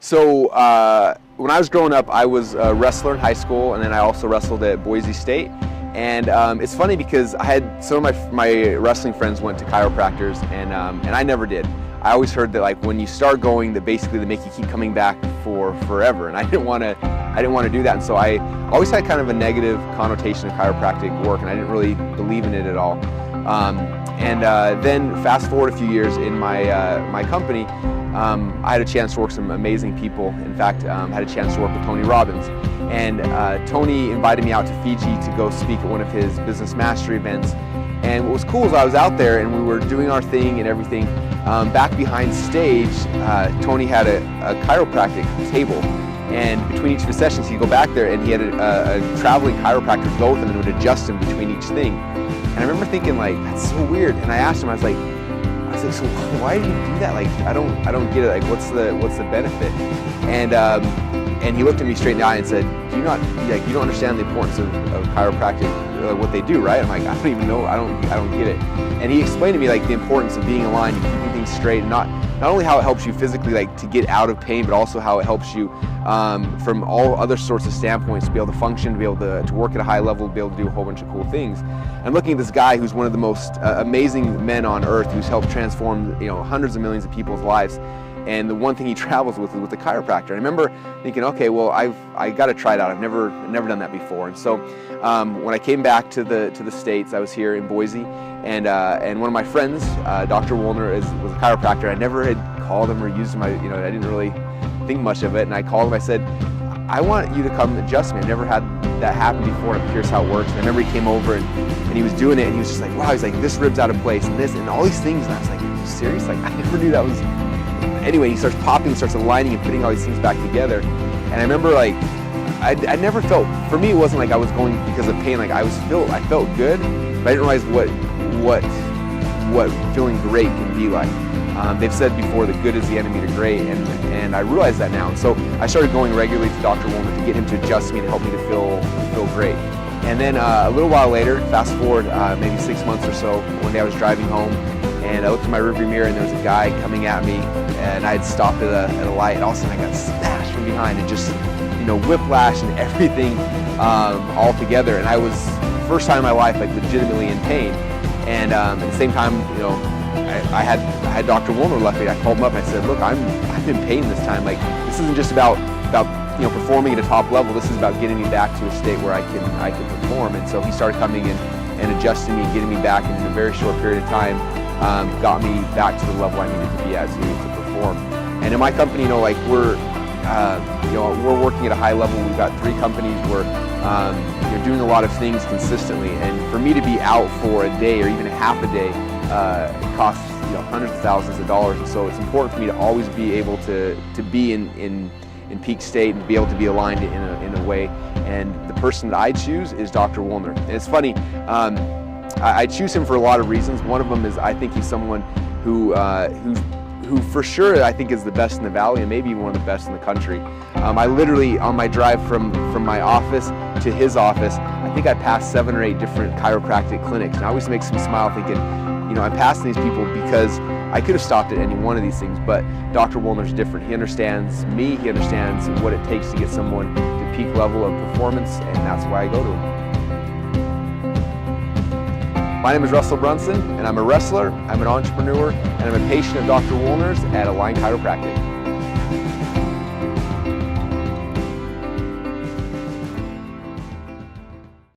So when I was growing up, I was a wrestler in high school, and then I also wrestled at Boise State. And it's funny because I had some of my wrestling friends went to chiropractors, and I never did. I always heard that like when you start going, that basically they make you keep coming back for forever, and I didn't want to do that. And so I always had kind of a negative connotation of chiropractic work, and I didn't really believe in it at all. Then fast forward a few years in my company, I had a chance to work with some amazing people. In fact, had a chance to work with Tony Robbins. And Tony invited me out to Fiji to go speak at one of his business mastery events. And what was cool is I was out there and we were doing our thing and everything. Back behind stage, Tony had a chiropractic table. And between each of his sessions, he'd go back there and he had a traveling chiropractor go with him and would adjust him between each thing. And I remember thinking, like, that's so weird. And I asked him, I was like, so why do you do that? Like, I don't get it. Like, what's the benefit? And he looked at me straight in the eye and said, you don't understand the importance of chiropractic, what they do, right? I'm like, I don't even know. I don't get it. And he explained to me like the importance of being aligned and keeping things straight, and not only how it helps you physically, like to get out of pain, but also how it helps you from all other sorts of standpoints to be able to function, to be able to work at a high level, to be able to do a whole bunch of cool things. I'm looking at this guy who's one of the most amazing men on earth, who's helped transform hundreds of millions of people's lives. And the one thing he travels with is with the chiropractor. I remember thinking, okay, well, I got to try it out. I've never done that before. And so when I came back to the States, I was here in Boise, and one of my friends, Dr. Woolner, was a chiropractor. I never had called him or used him. I didn't really think much of it. And I called him. I said, I want you to come adjust me. I've never had that happen before. I'm curious how it works. And I remember he came over and he was doing it, and he was just like, wow. He's like, this rib's out of place, and this, and all these things. And I was like, are you serious? Like, I never knew that was. Anyway, he starts popping, starts aligning and putting all these things back together. And I remember, like, I never felt, for me, it wasn't like I was going because of pain. Like, I felt good, but I didn't realize what feeling great can be like. They've said before that good is the enemy to great, and I realized that now. And so I started going regularly to Dr. Woolner to get him to adjust me, to help me to feel great. And then a little while later, fast forward maybe 6 months or so, one day I was driving home, and I looked in my rearview mirror, and there was a guy coming at me, and I had stopped at a light, and all of a sudden I got smashed from behind, and just, whiplash and everything all together. And I was, first time in my life, like legitimately in pain. And at the same time, I had Dr. Woolner luckily. I called him up and I said, look, I'm in pain this time. Like, this isn't just about performing at a top level. This is about getting me back to a state where I can perform. And so he started coming in and adjusting me, getting me back, and in a very short period of time, got me back to the level I needed to be at to perform. And in my company, we're working at a high level. We've got 3 companies. We're doing a lot of things consistently. And for me to be out for a day or even a half a day, it costs hundreds of thousands of dollars. And so it's important for me to always be able to be in peak state and be able to be aligned in a way. And the person that I choose is Dr. Woolner. And it's funny, I choose him for a lot of reasons. One of them is I think he's someone who for sure I think is the best in the Valley, and maybe even one of the best in the country. I literally, on my drive from my office to his office, I think I passed 7 or 8 different chiropractic clinics. And I always makes me smile thinking, I'm passing these people because I could have stopped at any one of these things, but Dr. Woolner's different. He understands me, he understands what it takes to get someone to peak level of performance, and that's why I go to him. My name is Russell Brunson, and I'm a wrestler, I'm an entrepreneur, and I'm a patient of Dr. Woolner's at Align Chiropractic.